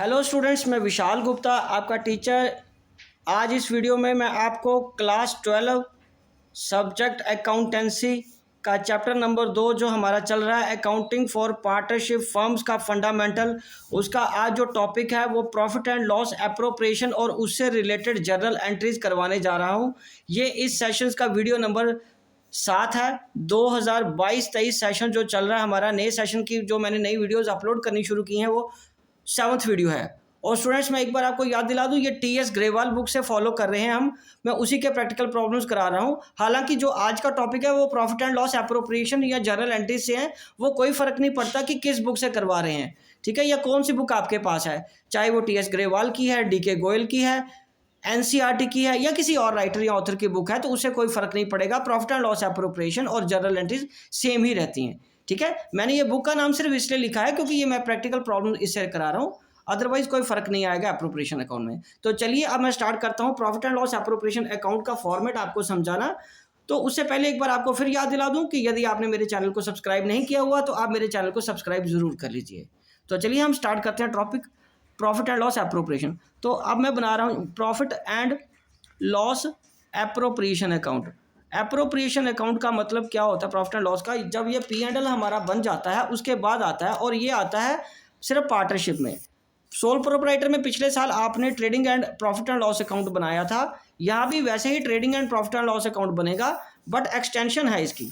Hello students, मैं विशाल गुप्ता आपका teacher. आज इस वीडियो में मैं आपको क्लास 12 सब्जेक्ट अकाउंटेंसी का चैप्टर नंबर 2 जो हमारा चल रहा है अकाउंटिंग फॉर पार्टनरशिप फर्म्स का फंडामेंटल, उसका आज जो टॉपिक है वो प्रॉफिट एंड लॉस एप्रोप्रिएशन और उससे रिलेटेड जर्नल एंट्रीज करवाने जा रहा हूँ। ये इस सेशंस का वीडियो नंबर 7 है। 2022-23 सेशन जो चल रहा है हमारा, नए सेशन की जो मैंने नई वीडियोज़ अपलोड करनी शुरू की हैं वो 7th वीडियो है। और स्टूडेंट्स, मैं एक बार आपको याद दिला दूं, ये टी.एस. ग्रेवाल बुक से फॉलो कर रहे हैं हम। मैं उसी के प्रैक्टिकल प्रॉब्लम्स करा रहा हूं। हालांकि जो आज का टॉपिक है वो प्रॉफिट एंड लॉस एप्रोप्रिएशन या जर्नल एंट्रीज से है, वो कोई फ़र्क नहीं पड़ता कि किस बुक से करवा रहे हैं, ठीक है, या कौन सी बुक आपके पास है, चाहे वो टी.एस. ग्रेवाल की है, डी.के. गोयल की है, एनसीईआरटी की है या किसी और राइटर या ऑथर की बुक है, तो उससे कोई फ़र्क नहीं पड़ेगा। प्रॉफिट एंड लॉस एप्रोप्रिएशन और जर्नल एंट्रीज सेम ही रहती हैं, ठीक है। मैंने ये बुक का नाम सिर्फ इसलिए लिखा है क्योंकि ये मैं प्रैक्टिकल प्रॉब्लम इससे करा रहा हूँ, अदरवाइज कोई फर्क नहीं आएगा एप्रोप्रिएशन अकाउंट में। तो चलिए अब मैं स्टार्ट करता हूँ profit and loss appropriation account का फॉर्मेट आपको समझाना। तो उससे पहले एक बार आपको फिर याद दिला दूं कि यदि आपने मेरे चैनल को सब्सक्राइब नहीं किया हुआ तो आप मेरे चैनल को सब्सक्राइब जरूर कर लीजिए। तो चलिए हम स्टार्ट करते हैं topic profit and loss appropriation. तो अब मैं बना रहा हूँ profit and loss appropriation account. Appropriation account का मतलब क्या होता है प्रॉफिट एंड लॉस का? जब ये P&L हमारा बन जाता है उसके बाद आता है, और ये आता है सिर्फ पार्टनरशिप में। सोल प्रोप्राइटर में पिछले साल आपने trading and profit and loss account बनाया था, यहाँ भी वैसे ही trading and profit and loss account बनेगा, बट एक्सटेंशन है इसकी।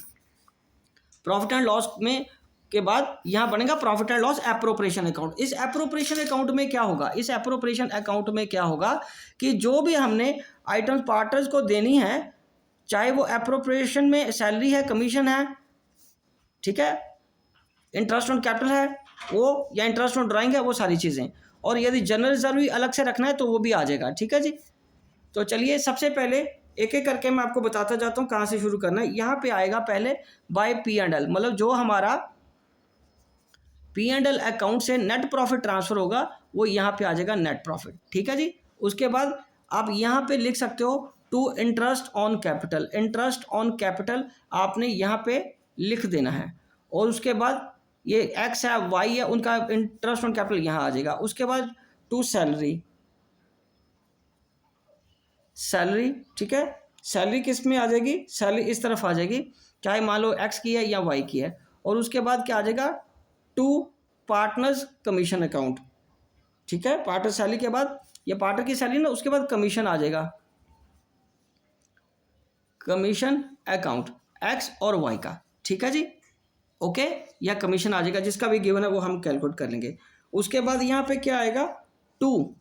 प्रॉफिट एंड लॉस में के बाद यहाँ बनेगा profit and loss appropriation account. इस एप्रोप्रिएशन अकाउंट में क्या होगा? इस एप्रोप्रिएशन अकाउंट में क्या होगा कि जो भी हमने आइटम्स पार्टनर्स को देनी है, चाहे वो एप्रोप्रिएशन में सैलरी है, कमीशन है, ठीक है, इंटरेस्ट ऑन कैपिटल है वो, या इंटरेस्ट ऑन ड्राइंग है, वो सारी चीज़ें। और यदि जनरल रिजर्व भी अलग से रखना है तो वो भी आ जाएगा, ठीक है जी। तो चलिए सबसे पहले एक एक करके मैं आपको बताता जाता हूँ कहाँ से शुरू करना है। यहाँ पे आएगा पहले बाय P&L, मतलब जो हमारा P&L अकाउंट से नेट प्रॉफिट ट्रांसफर होगा वो यहाँ पे आ जाएगा नेट प्रॉफिट, ठीक है जी। उसके बाद आप यहाँ पे लिख सकते हो to interest on capital. Interest on capital आपने यहाँ पे लिख देना है, और उसके बाद ये एक्स है वाई है, उनका इंटरेस्ट ऑन कैपिटल यहाँ आ जाएगा। उसके बाद टू सैलरी, सैलरी, ठीक है, सैलरी किस में आ जाएगी? सैलरी इस तरफ आ जाएगी, चाहे मान लो एक्स की है या वाई की है। और उसके बाद क्या आ जाएगा? टू पार्टनर्स कमीशन अकाउंट, ठीक है। पार्टनर सैलरी के बाद ये पार्टनर की सैलरी ना, उसके बाद कमीशन आ जाएगा, कमीशन अकाउंट एक्स और वाई का, ठीक है जी, ओके। या कमीशन आ जाएगा, जिसका भी गिवन है वो हम कैलकुलेट कर लेंगे। उसके बाद यहाँ पे क्या आएगा? टू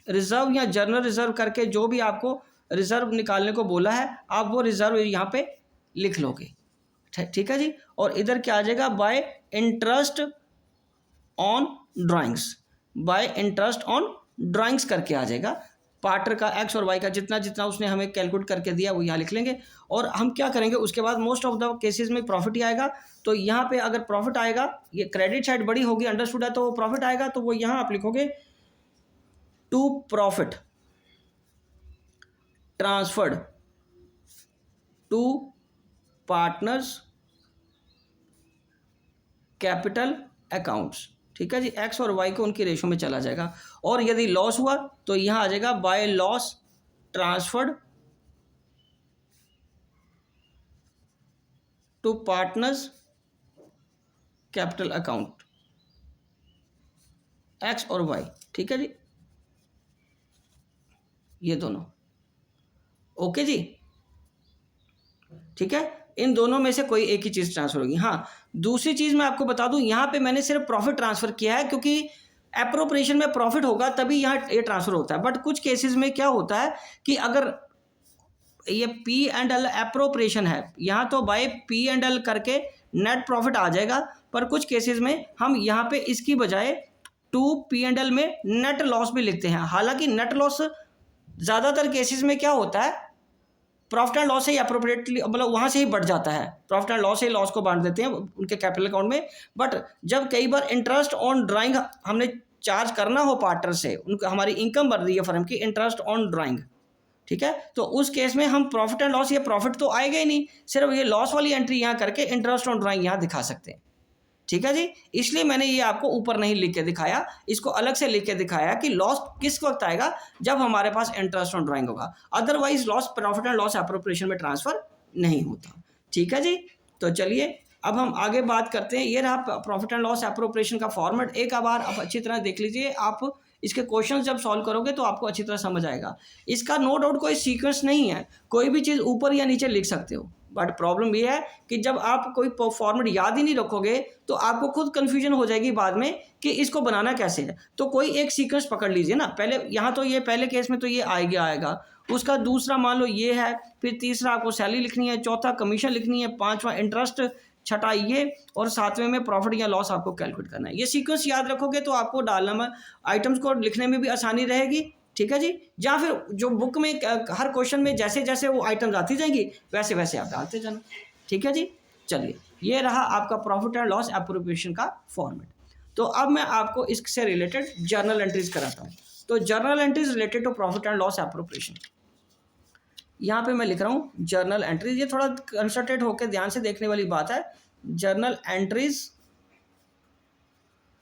रिजर्व या जर्नल रिजर्व करके जो भी आपको रिजर्व निकालने को बोला है आप वो रिजर्व यहाँ पे लिख लोगे, ठीक है जी। और इधर क्या आ जाएगा? Bye interest on drawings, bye interest on drawings करके आ जाएगा। पार्टनर का एक्स और वाई का जितना जितना उसने हमें कैलकुलेट करके दिया वो यहाँ लिख लेंगे। और हम क्या करेंगे उसके बाद, मोस्ट ऑफ द केसेस में प्रॉफिट ही आएगा। तो यहाँ पे अगर प्रॉफिट आएगा, ये क्रेडिट साइड बड़ी होगी, अंडरस्टूड है, तो वो प्रॉफिट आएगा, तो वो यहाँ आप लिखोगे to profit transferred to partners capital accounts, ठीक है जी। एक्स और वाई को उनकी रेशो में चला जाएगा। और यदि लॉस हुआ तो यहाँ आ जाएगा by loss transferred to partners capital account X और वाई, ठीक है जी, ये दोनों, ओके जी, ठीक है। इन दोनों में से कोई एक ही चीज़ ट्रांसफर होगी। हाँ, दूसरी चीज़ मैं आपको बता दूं, यहाँ पे मैंने सिर्फ प्रॉफिट ट्रांसफ़र किया है क्योंकि एप्रोप्रिएशन में प्रॉफिट होगा तभी यहाँ ये ट्रांसफ़र होता है। बट कुछ केसेस में क्या होता है कि अगर ये P&L एप्रोप्रिएशन है, यहाँ तो बाय P&L करके नेट प्रॉफिट आ जाएगा, पर कुछ केसेस में हम यहाँ पे इसकी बजाय टू P&L में नेट लॉस भी लिखते हैं। हालांकि नेट लॉस ज़्यादातर केसेस में क्या होता है, प्रॉफिट एंड लॉस से ही अप्रोप्रिएटली, मतलब वहाँ से ही बढ़ जाता है, प्रॉफिट एंड लॉस से ही लॉस को बांट देते हैं उनके कैपिटल अकाउंट में। बट जब कई बार इंटरेस्ट ऑन ड्राइंग हमने चार्ज करना हो पार्टनर से, उनका हमारी इनकम बढ़ रही है फर्म की, इंटरेस्ट ऑन ड्राइंग, ठीक है, तो उस केस में हम प्रॉफिट एंड लॉस, ये प्रॉफिट तो आएगा ही नहीं, सिर्फ ये लॉस वाली एंट्री यहाँ करके इंटरेस्ट ऑन ड्राइंग यहाँ दिखा सकते हैं, ठीक है जी। इसलिए मैंने ये आपको ऊपर नहीं लिख के दिखाया, इसको अलग से लिख के दिखाया कि लॉस किस वक्त आएगा, जब हमारे पास इंटरेस्ट ऑन ड्राइंग होगा, otherwise loss profit and loss appropriation में ट्रांसफर नहीं होता। ठीक है जी। तो चलिए अब हम आगे बात करते हैं। ये रहा प्रॉफिट एंड लॉस एप्रोप्रिएशन का फॉर्मेट। एक बार आप अच्छी तरह देख लीजिए, आप इसके क्वेश्चन जब सॉल्व करोगे तो आपको अच्छी तरह समझ आएगा। इसका नो डाउट कोई सीक्वेंस नहीं है, कोई भी चीज़ ऊपर या नीचे लिख सकते हो, बट प्रॉब्लम ये है कि जब आप कोई फॉर्मेट याद ही नहीं रखोगे तो आपको खुद कंफ्यूजन हो जाएगी बाद में कि इसको बनाना कैसे है। तो कोई एक सीक्वेंस पकड़ लीजिए ना, पहले यहाँ तो ये पहले केस में तो ये आएगा, उसका दूसरा मान लो ये है, फिर तीसरा आपको सैलरी लिखनी है, चौथा कमीशन लिखनी है, पांचवा इंटरेस्ट, छठा ये, और सातवें में प्रॉफिट या लॉस आपको कैलकुलेट करना है। ये सीक्वेंस याद रखोगे तो आपको डालना में, आइटम्स को लिखने में भी आसानी रहेगी। ठीक है जी। या फिर जो बुक में हर क्वेश्चन में जैसे जैसे वो आइटम्स आती जाएंगी वैसे वैसे आप डालते जाना। ठीक है जी। चलिए ये रहा आपका प्रॉफिट एंड लॉस एप्रोप्रिएशन का फॉर्मेट। तो अब मैं आपको इससे रिलेटेड जर्नल एंट्रीज कराता हूँ। तो journal entries related to profit and loss appropriation, यहाँ पे मैं लिख रहा हूँ जर्नल एंट्रीज। ये थोड़ा कंसंट्रेट होकर ध्यान से देखने वाली बात है। Journal entries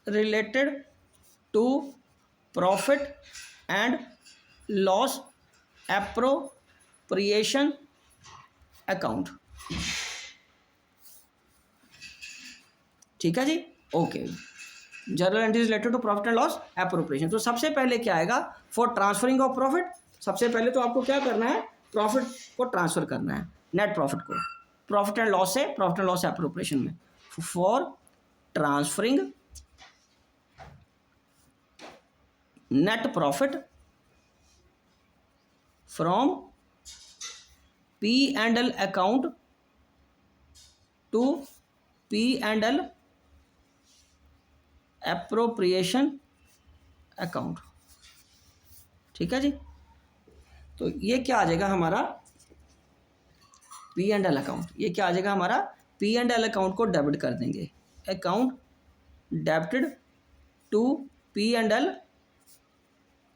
related to profit and loss appropriation account. ठीक है जी। Okay, journal entries related to profit and loss appropriation. तो सबसे पहले क्या आएगा, फॉर ट्रांसफरिंग ऑफ प्रॉफिट। सबसे पहले तो आपको क्या करना है, प्रॉफिट को ट्रांसफर करना है, नेट प्रॉफिट को प्रॉफिट एंड लॉस से प्रॉफिट एंड लॉस एप्रोप्रिएशन में। For transferring net profit from P&L account to P&L appropriation account. ठीक है जी। तो ये क्या आ जाएगा हमारा P&L अकाउंट, ये क्या आ जाएगा हमारा P&L अकाउंट को डेबिट कर देंगे, account debited to P&L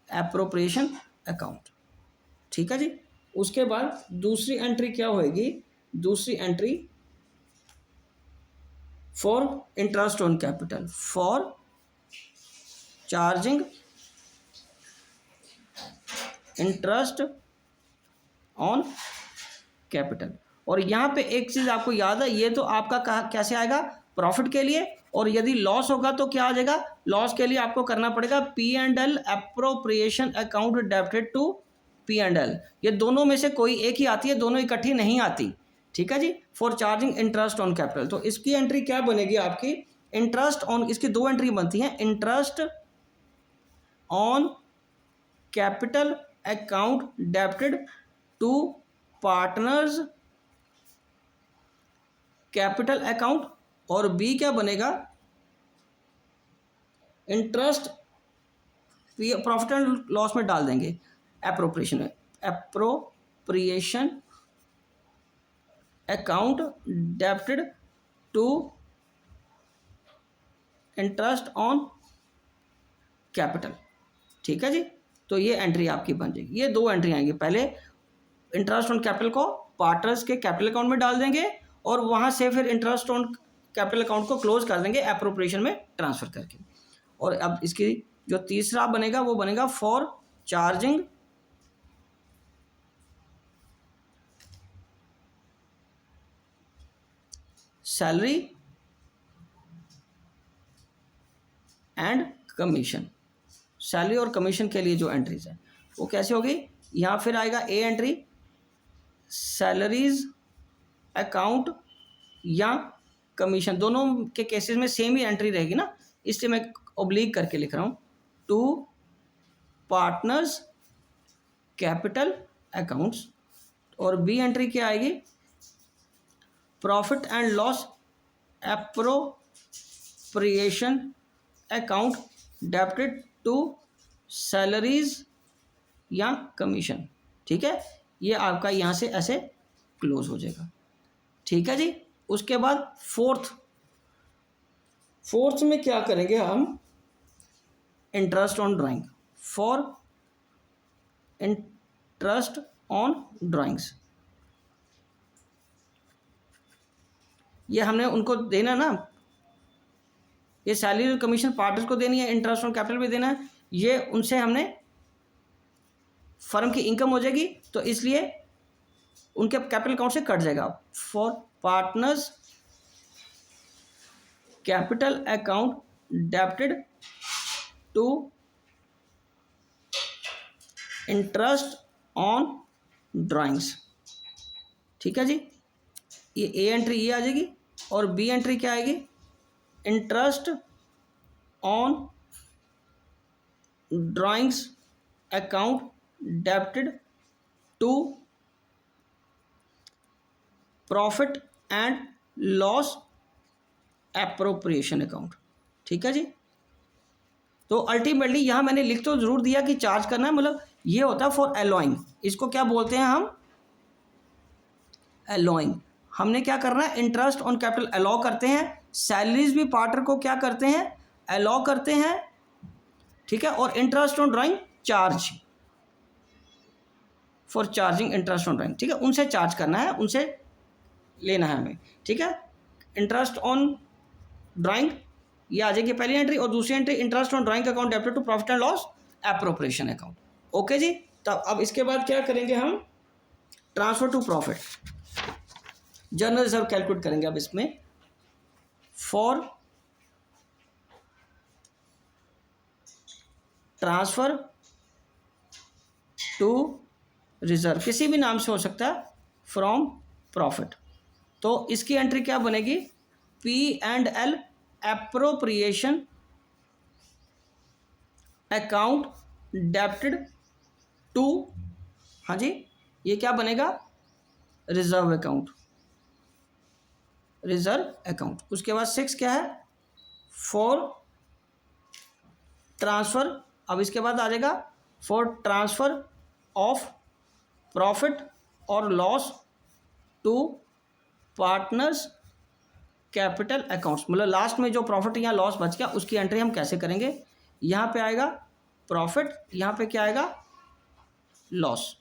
appropriation account. ठीक है जी। उसके बाद दूसरी एंट्री क्या होएगी, दूसरी entry for interest on capital, for charging interest on capital. और यहाँ पे एक चीज़ आपको याद है, ये तो आपका कैसे आएगा, प्रॉफिट के लिए, और यदि लॉस होगा तो क्या आ जाएगा, लॉस के लिए आपको करना पड़ेगा P&L appropriation account debited to P&L। ये दोनों में से कोई एक ही आती है, दोनों इकट्ठी नहीं आती। ठीक है जी। For charging interest on capital, तो इसकी एंट्री क्या बनेगी आपकी, इंटरेस्ट ऑन, इसकी दो एंट्री बनती हैं, interest on capital account debited to partners capital account, और बी क्या बनेगा, इंटरेस्ट प्रॉफिट एंड लॉस में डाल देंगे, एप्रोप्रिएशन में, appropriation account debited to interest on capital. ठीक है जी। तो ये एंट्री आपकी बन जाएगी। ये दो एंट्री आएंगी, पहले इंटरेस्ट ऑन कैपिटल को पार्टनर्स के कैपिटल अकाउंट में डाल देंगे, और वहाँ से फिर इंटरेस्ट ऑन कैपिटल अकाउंट को क्लोज कर देंगे एप्रोप्रिएशन में ट्रांसफर करके। और अब इसकी जो तीसरा बनेगा वो बनेगा for charging salary and commission. Salary और कमीशन के लिए जो एंट्रीज है वो कैसे होगी, यहाँ फिर आएगा ए एंट्री, सैलरीज अकाउंट या कमीशन, दोनों के केसेस में सेम ही एंट्री रहेगी ना, इसलिए मैं ओब्लीग करके लिख रहा हूँ, टू पार्टनर्स कैपिटल अकाउंट्स। और बी एंट्री क्या आएगी, profit and loss appropriation account debited to salaries या कमीशन। ठीक है, ये आपका यहाँ से ऐसे क्लोज हो जाएगा। ठीक है जी। उसके बाद फोर्थ में क्या करेंगे हम, interest on drawing, for interest on drawings. ये हमने उनको देना ना, ये सैलरी और कमीशन पार्टनर्स को देनी है, इंटरेस्ट ऑन कैपिटल भी देना है, ये उनसे हमने फर्म की इनकम हो जाएगी, तो इसलिए उनके कैपिटल अकाउंट से कट जाएगा। For partners capital account debited to interest on drawings. ठीक है जी, ये ए एंट्री ये आ जाएगी और बी एंट्री क्या आएगी, interest on drawings account debited to profit and loss appropriation account. ठीक है जी, तो अल्टीमेटली यहाँ मैंने लिख तो जरूर दिया कि चार्ज करना है, मतलब ये होता है फॉर एलॉइंग, इसको क्या बोलते हैं हम, एलॉइंग। हमने क्या करना है, इंटरेस्ट ऑन कैपिटल अलाउ करते हैं, सैलरीज भी पार्टनर को क्या करते हैं, अलाउ करते हैं। ठीक है, और interest on drawing charge for charging interest on drawing. ठीक है, उनसे चार्ज करना है, उनसे लेना है हमें। ठीक है, इंटरेस्ट ऑन ड्राइंग ये आ जाएगी पहली एंट्री, और दूसरी entry interest on drawing account debited to profit and loss appropriation account. Okay जी, तब अब इसके बाद क्या करेंगे हम, transfer to profit, general reserve calculate करेंगे। अब इसमें फॉर ट्रांसफर टू रिजर्व, किसी भी नाम से हो सकता है, फ्रॉम प्रॉफिट, तो इसकी एंट्री क्या बनेगी, P and L appropriation account debited to, हाँ जी, ये क्या बनेगा, रिजर्व अकाउंट, रिजर्व अकाउंट। उसके बाद 6 क्या है, फॉर ट्रांसफर, अब इसके बाद आ जाएगा फॉर ट्रांसफर ऑफ प्रॉफिट और loss to partners capital accounts, मतलब लास्ट में जो प्रॉफिट या लॉस बच गया उसकी एंट्री हम कैसे करेंगे, यहाँ पे आएगा प्रॉफिट, यहाँ पे क्या आएगा, लॉस।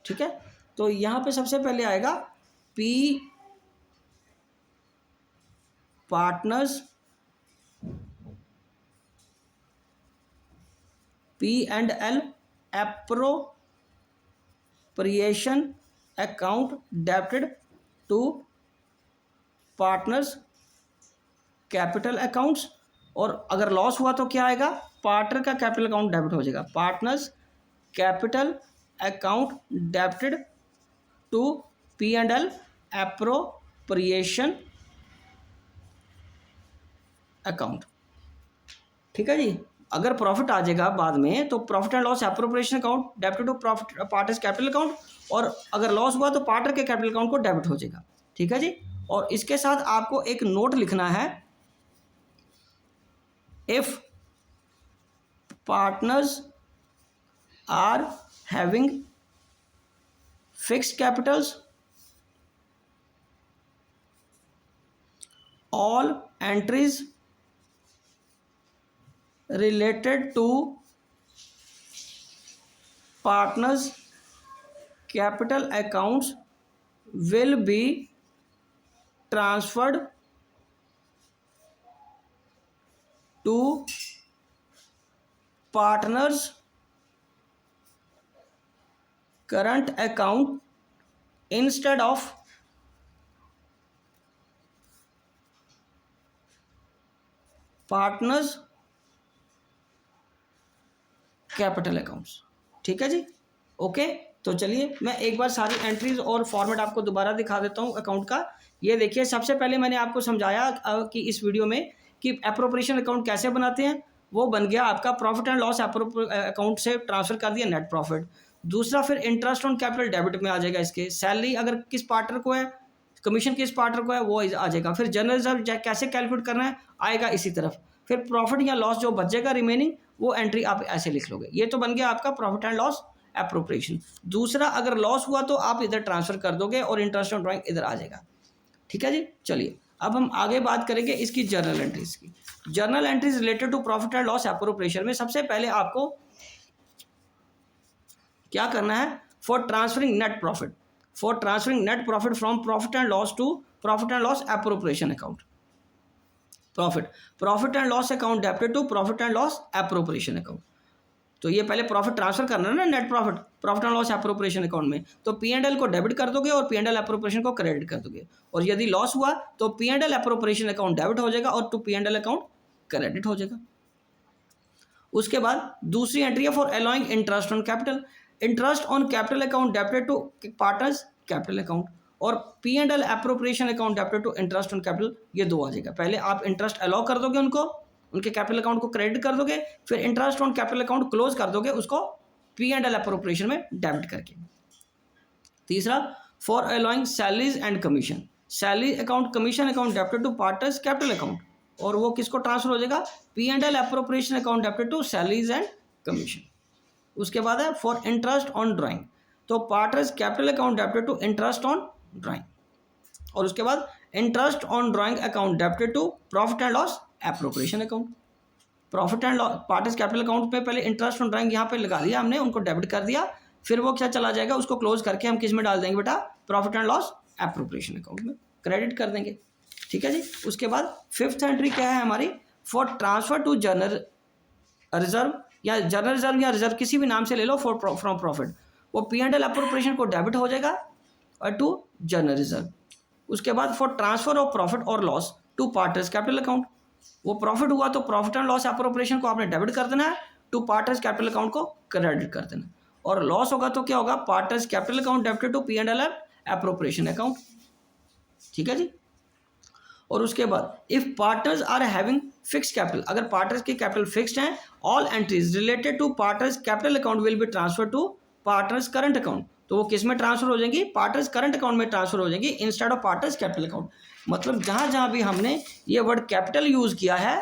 ठीक है, तो यहाँ पे सबसे पहले आएगा P partners, P and L appropriation account debited to partners capital accounts, और अगर लॉस हुआ तो क्या आएगा, पार्टनर का कैपिटल अकाउंट डेबिट हो जाएगा, partners capital account debited to P and L appropriation account. ठीक है जी, अगर प्रॉफिट आ जाएगा बाद में तो profit and loss appropriation account debited to profit partners capital account, और अगर लॉस हुआ तो पार्टनर के कैपिटल अकाउंट को डेबिट हो जाएगा। ठीक है जी, और इसके साथ आपको एक नोट लिखना है, if partners are having fixed capitals, all entries related to partners capital accounts will be transferred to partners current account instead of partners capital accounts. ठीक है जी, ओके, तो चलिए मैं एक बार सारी एंट्रीज और फॉर्मेट आपको दोबारा दिखा देता हूँ अकाउंट का। ये देखिए, सबसे पहले मैंने आपको समझाया कि इस वीडियो में कि एप्रोप्रिएशन अकाउंट कैसे बनाते हैं, वो बन गया आपका प्रॉफिट एंड लॉस अकाउंट से ट्रांसफर कर दिया नेट प्रॉफिट। दूसरा फिर इंटरेस्ट ऑन कैपिटल डेबिट में आ जाएगा, इसके सैलरी अगर किस पार्टनर को है, कमीशन किस पार्टनर को है, वो आ जाएगा। फिर जनरल रिजर्व कैसे कैलकुलेट करना है, आएगा इसी तरफ। फिर प्रॉफिट या लॉस जो बचेगा रिमेनिंग, वो एंट्री आप ऐसे लिख लोगे। ये तो बन गया आपका प्रॉफिट एंड लॉस एप्रोप्रिएशन। दूसरा, अगर लॉस हुआ तो आप इधर ट्रांसफर कर दोगे और इंटरेस्ट ऑन ड्राइंग इधर आ जाएगा। ठीक है जी, चलिए अब हम आगे बात करेंगे इसकी जर्नल एंट्रीज की। Journal entries related to profit and loss appropriation में सबसे पहले आपको क्या करना है, for transferring net profit, for transferring net profit from profit and loss to profit and loss appropriation account. Profit and loss account debited to profit and loss appropriation account. तो ये पहले प्रॉफिट ट्रांसफर करना है ना, net profit and loss appropriation account में, तो P&L को debit कर दोगे और P&L एप्रोप्रिएशन को क्रेडिट कर दोगे। और यदि लॉस हुआ तो P&L एप्रोप्रिएशन अकाउंट डेबिट हो जाएगा और टू P&L अकाउंट क्रेडिट हो जाएगा। उसके बाद दूसरी एंट्री है for allowing interest on capital. Interest on capital account debited to partners capital account और P&L appropriation account debited to interest on capital, ये दो आ जाएगा। पहले आप इंटरेस्ट अलाउ कर दोगे उनको, उनके कैपिटल अकाउंट को क्रेडिट कर दोगे, फिर interest on capital account close कर दोगे उसको P&L एप्रोप्रिएशन में डेबिट करके। तीसरा, for allowing salaries and commission. Salary account commission account debited to partners capital account, और वो किसको ट्रांसफर हो जाएगा? P&L appropriation account debited to salaries and commission. उसके बाद है फॉर इंटरेस्ट ऑन ड्राइंग, तो partners capital account debited to interest on drawing. और उसके बाद interest on drawing account debited to profit and loss appropriation account. Profit and loss partners capital account पे पहले interest on drawing यहाँ पे लगा दिया हमने, उनको डेबिट कर दिया, फिर वो क्या चला जाएगा, उसको क्लोज करके हम किस में डाल देंगे बेटा? Profit and loss appropriation account में क्रेडिट कर देंगे। ठीक है जी। उसके बाद फिफ्थ एंट्री क्या है हमारी? For transfer to general reserve या जनरल रिजर्व या रिजर्व किसी भी नाम से ले लो, फॉर फ्रॉम प्रॉफिट, वो P&L एप्रोप्रिएशन को डेबिट हो जाएगा और टू जनरल रिजर्व। उसके बाद फॉर ट्रांसफर ऑफ प्रॉफिट और loss to partners capital account, वो प्रॉफिट हुआ तो प्रॉफिट एंड लॉस एप्रोप्रिएशन को आपने डेबिट कर देना है, टू पार्टनर्स कैपिटल अकाउंट को क्रेडिट कर देना है। और लॉस होगा तो क्या होगा? Partners capital account debited to P&L appropriation account. ठीक है जी। और उसके बाद if partners are having fixed capital, अगर पार्टनर्स के कैपिटल फिक्स्ड हैं, all entries related to partners capital account will be transfer to partners current account, तो वो किस में ट्रांसफर हो जाएंगी? पार्टनर्स करंट अकाउंट में ट्रांसफर हो जाएंगी instead of partners capital account. मतलब जहां जहां भी हमने ये वर्ड कैपिटल यूज किया है,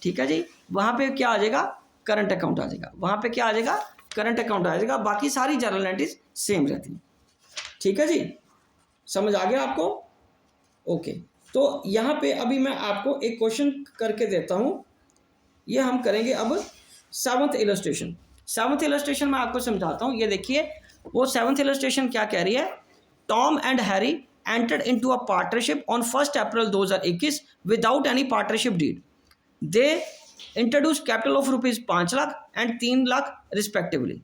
ठीक है जी, वहां पे क्या आ जाएगा? करंट अकाउंट आ जाएगा, वहां पे क्या आ जाएगा? करंट अकाउंट आ जाएगा। बाकी सारी जर्नल एंट्रीज सेम रहती है। ठीक है जी, समझ आ गया आपको? ओके, तो यहाँ पे अभी मैं आपको एक क्वेश्चन करके देता हूँ, ये हम करेंगे अब सेवंथ इलस्ट्रेशन। सेवंथ इलस्ट्रेशन मैं आपको समझाता हूँ। ये देखिए, वो सेवंथ इलस्ट्रेशन क्या कह रही है? Tom and Harry entered into a partnership on 1 April 2021 without any partnership deed. They introduce capital of ₹5 lakh and 3 lakh respectively.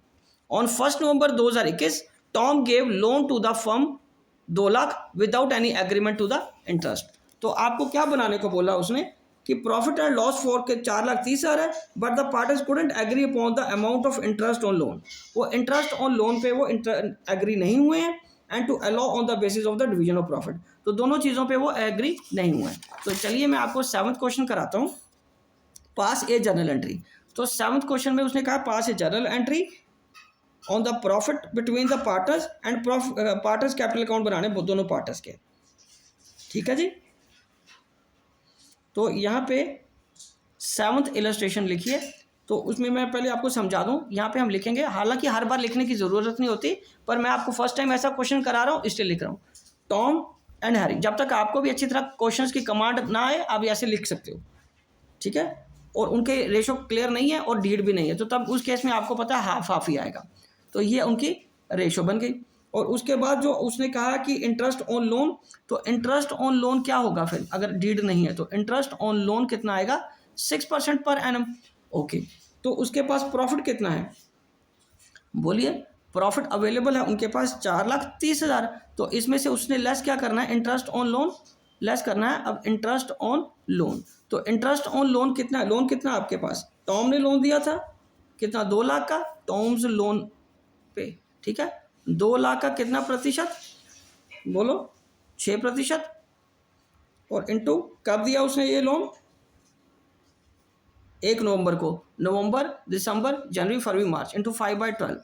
On 1 November 2021 Tom gave loan to the firm 2 lakh without any agreement to the interest. तो आपको क्या बनाने को बोला उसने कि profit and loss for के 4,30,000 है, but the partners couldn't agree upon the amount of interest on loan. वो इंटरेस्ट ऑन लोन पे वो एग्री नहीं हुए हैं, and to allow on the basis of the division of profit, तो दोनों चीज़ों पे वो एग्री नहीं हुए हैं। तो चलिए मैं आपको सेवंथ क्वेश्चन कराता हूँ, पास ए जर्नल एंट्री। तो सेवंथ क्वेश्चन में उसने कहा pass a journal entry on the profit between the partners and partners capital account बनाने दोनों पार्टनर्स के। ठीक है जी। तो यहाँ पे सेवंथ इलस्ट्रेशन लिखिए। तो उसमें मैं पहले आपको समझा दूँ, यहाँ पे हम लिखेंगे, हालांकि हर बार लिखने की ज़रूरत नहीं होती, पर मैं आपको फर्स्ट टाइम ऐसा क्वेश्चन करा रहा हूँ इसलिए लिख रहा हूँ। टॉम एंड हैरी, जब तक आपको भी अच्छी तरह क्वेश्चंस की कमांड ना आए आप ऐसे लिख सकते हो। ठीक है, और उनके रेशो क्लियर नहीं है और डीड भी नहीं है, तो तब उस केस में आपको पता है हाफ हाफ ही आएगा। तो ये उनकी रेशो बन गई। और उसके बाद जो उसने कहा कि इंटरेस्ट ऑन लोन, तो इंटरेस्ट ऑन लोन क्या होगा फिर अगर डीड नहीं है? तो इंटरेस्ट ऑन लोन कितना आएगा? 6% पर एनम। ओके, तो उसके पास प्रॉफिट कितना है? बोलिए, प्रॉफिट अवेलेबल है उनके पास 4,30,000। तो इसमें से उसने लेस क्या करना है? इंटरेस्ट ऑन लोन लेस करना है। अब इंटरेस्ट ऑन लोन, तो इंटरेस्ट ऑन लोन कितना है? लोन कितना आपके पास? टॉम ने लोन दिया था कितना? 2 लाख का टॉम्स लोन पे। ठीक है, 2 लाख का कितना प्रतिशत? बोलो, 6%। और इनटू कब दिया उसने ये लोन? 1 नवंबर को। नवंबर, दिसंबर, जनवरी, फरवरी, मार्च इंटू 5/12,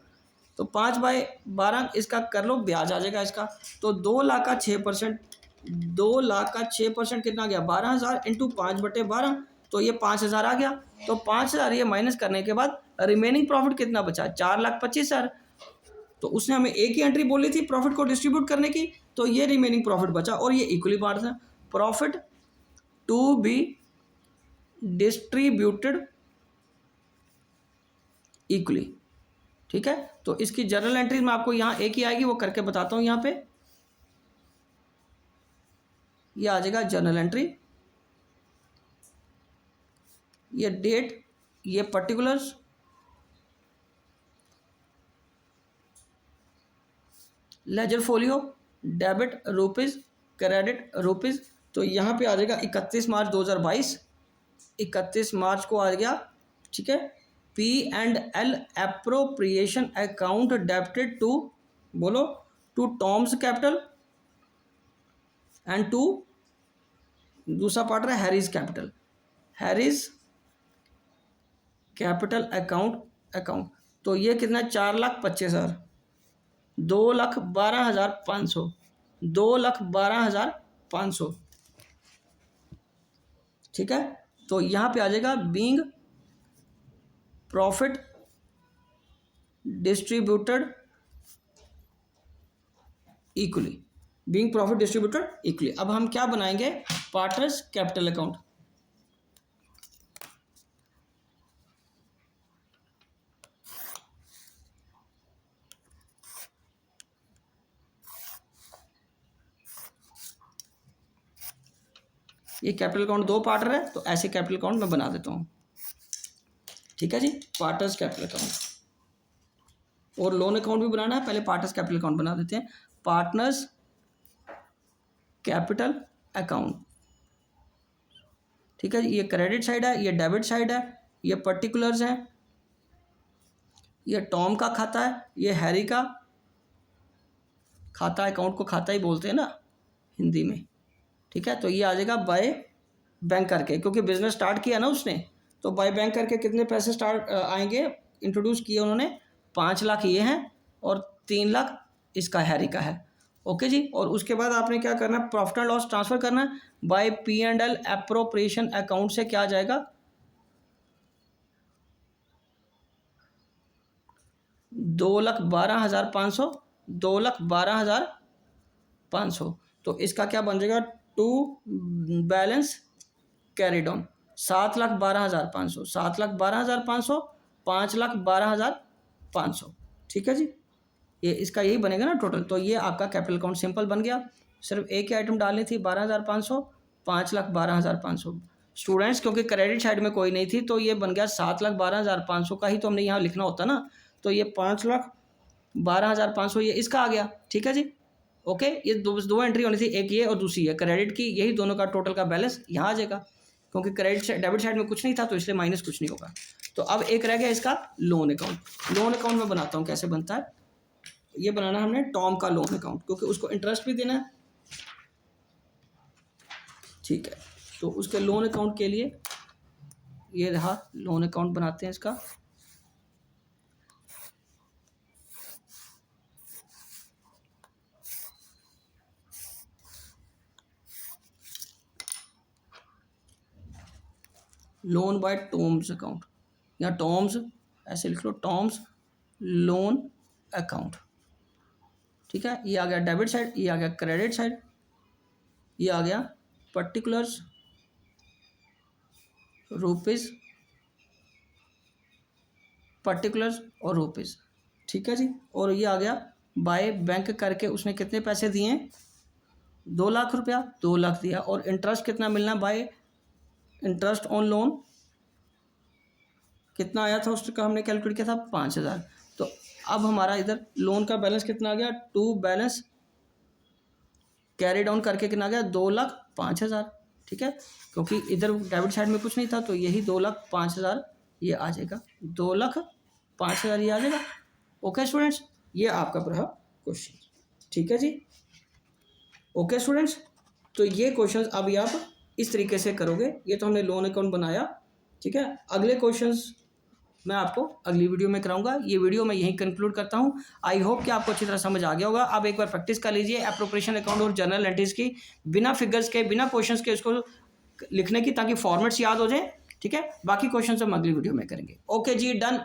तो 5/12 इसका कर लो, ब्याज आ जाएगा इसका। तो 2 लाख का 6%, 2 लाख का 6% कितना आ गया? 12,000 इंटू 5/12, तो ये 5,000 आ गया। तो 5,000 ये माइनस करने के बाद रिमेनिंग प्रॉफिट कितना बचा? 4,25,000। तो उसने हमें एक ही एंट्री बोली थी प्रॉफिट को डिस्ट्रीब्यूट करने की, तो ये रिमेनिंग प्रॉफिट बचा और ये इक्वली बांटना। Profit to be distributed equally. ठीक है, तो इसकी जर्नल एंट्री में आपको यहाँ एक ही आएगी, वो करके बताता हूँ। यहाँ पे ये आ जाएगा जर्नल एंट्री ये डेट, ये particulars, ledger folio, debit rupees, credit rupees. तो यहाँ पे आ जाएगा 31 मार्च 2022, 31 मार्च को आ गया, ठीक है। P&L appropriation account debited to, बोलो, to Tom's capital and to, दूसरा पार्ट है Harry's capital, Harry's capital account. तो ये कितना, 4,25,000, 2,12,500, 2,12,500, ठीक है। तो यहाँ पे आ जाएगा being profit distributed equally, being profit distributed equally. अब हम क्या बनाएंगे, पार्टनर्स कैपिटल अकाउंट। ये कैपिटल अकाउंट 2 पार्टनर है, तो ऐसे कैपिटल अकाउंट मैं बना देता हूँ, ठीक है जी। पार्टनर्स कैपिटल अकाउंट और लोन अकाउंट भी बनाना है, पहले पार्टनर्स कैपिटल अकाउंट बना देते हैं। पार्टनर्स कैपिटल अकाउंट, ठीक है जी। ये क्रेडिट साइड है, ये डेबिट साइड है, ये पर्टिकुलर्स हैं, ये टॉम का खाता है, ये हैरी का खाता, अकाउंट को खाता ही बोलते हैं ना हिंदी में, ठीक है। तो ये आ जाएगा बाय बैंक करके, क्योंकि बिजनेस स्टार्ट किया ना उसने, तो बाय बैंक करके कितने पैसे स्टार्ट आएंगे, इंट्रोड्यूस किए उन्होंने, 5 लाख ये हैं और 3 लाख इसका हैरी का है, ओके जी। और उसके बाद आपने क्या करना है, प्रॉफिट एंड लॉस ट्रांसफर करना है बाय P&L अप्रोप्रिएशन अकाउंट से, क्या आ जाएगा, 2,12,500, 2,12,500। तो इसका क्या बन जाएगा, टू बैलेंस कैरिड ऑन, 7,12,500, 7,12,500, 5,12,500, ठीक है जी। ये इसका यही बनेगा ना टोटल। तो ये आपका कैपिटल अकाउंट सिंपल बन गया, सिर्फ एक ही आइटम डालनी थी, 12,500, 5,12,500। स्टूडेंट्स क्योंकि क्रेडिट साइड में कोई नहीं थी, तो ये बन गया 7,12,500 का ही तो हमने यहाँ लिखना होता ना, तो ये 5,12,500 ये इसका आ गया, ठीक है जी, ओके। ये दो एंट्री होनी थी, एक ये और दूसरी है क्रेडिट की, यही दोनों का टोटल का बैलेंस यहाँ आ जाएगा, क्योंकि क्रेडिट डेबिट साइड में कुछ नहीं था तो इसलिए माइनस कुछ नहीं होगा। तो अब एक रह गया इसका लोन अकाउंट। लोन अकाउंट में बनाता हूँ, कैसे बनता है, ये बनाना हमने टॉम का लोन अकाउंट, क्योंकि उसको इंटरेस्ट भी देना है, ठीक है। तो उसके लोन अकाउंट के लिए ये रहा, लोन अकाउंट बनाते हैं इसका। लोन बाय टॉम्स अकाउंट, या टॉम्स ऐसे लिख लो, टॉम्स लोन अकाउंट, ठीक है। ये आ गया डेबिट साइड, ये आ गया क्रेडिट साइड, ये आ गया पर्टिकुलर्स रुपीज़, पर्टिकुलर्स और रुपीज़, ठीक है जी। और ये आ गया बाय बैंक करके, उसने कितने पैसे दिए, 2 लाख रुपया, 2 लाख दिया, और इंटरेस्ट कितना मिलना बाय इंटरेस्ट ऑन लोन, कितना आया था उसका हमने कैलकुलेट किया था, 5,000। तो अब हमारा इधर लोन का बैलेंस कितना आ गया, टू बैलेंस कैरी डाउन करके कितना आ गया, 2,05,000, ठीक है। क्योंकि इधर डेबिट साइड में कुछ नहीं था, तो यही 2,05,000 ये आ जाएगा, 2,05,000 ये आ जाएगा, ओके स्टूडेंट्स। ये आपका पढ़ा क्वेश्चन, ठीक है जी, ओके स्टूडेंट्स। तो ये क्वेश्चन अभी आप इस तरीके से करोगे। ये तो हमने लोन अकाउंट बनाया, ठीक है। अगले क्वेश्चंस मैं आपको अगली वीडियो में कराऊंगा। ये वीडियो मैं यहीं कंक्लूड करता हूँ। आई होप कि आपको अच्छी तरह समझ आ गया होगा। आप एक बार प्रैक्टिस कर लीजिए एप्रोप्रिएशन अकाउंट और जर्नल एंट्रीज की, बिना फिगर्स के, बिना क्वेश्चंस के इसको लिखने की, ताकि फॉर्मेट्स याद हो जाए, ठीक है। बाकी क्वेश्चन हम अगली वीडियो में करेंगे। ओके जी, डन।